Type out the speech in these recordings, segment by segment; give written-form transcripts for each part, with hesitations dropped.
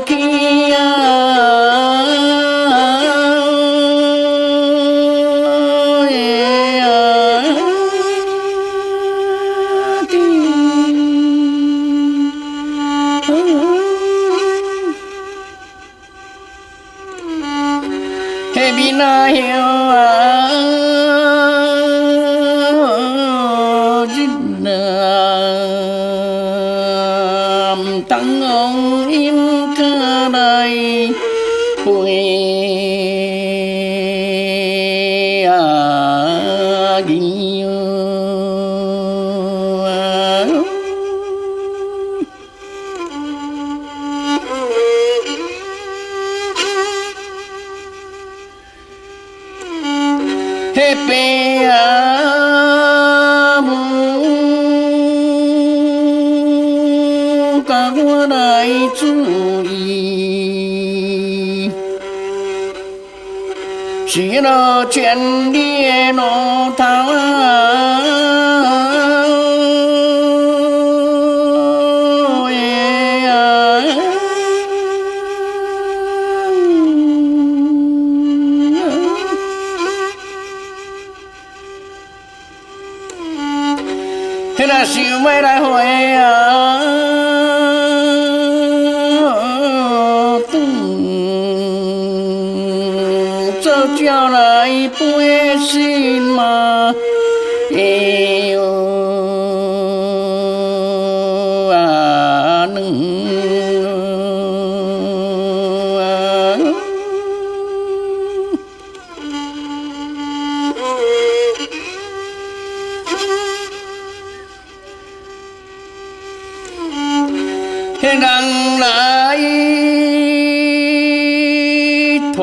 去啊！嘿，咪那哟啊！tăng ông im ca đây quê gì hết bé来注意，是了全力路头迄那想要来回叫来背心嘛，哎呦啊能啊！人来团。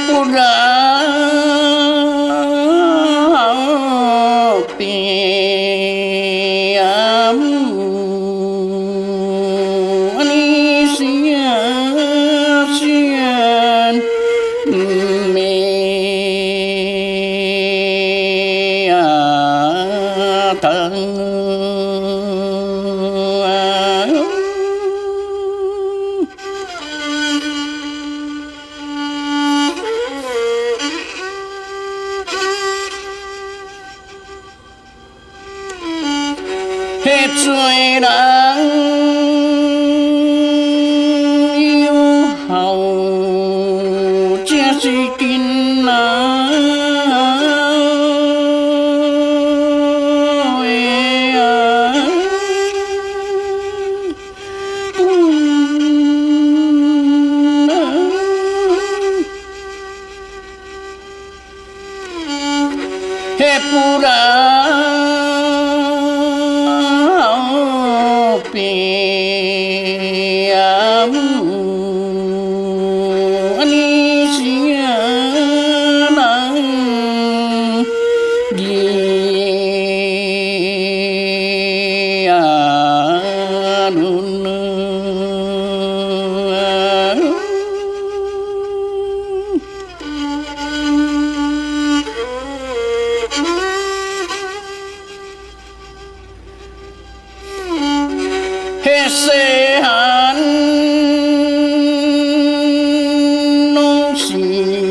不然别母，你想想没啊疼。迄做人有孝，这是紧啊！迄不然。别母，你想人的伦。迄细汉拢是。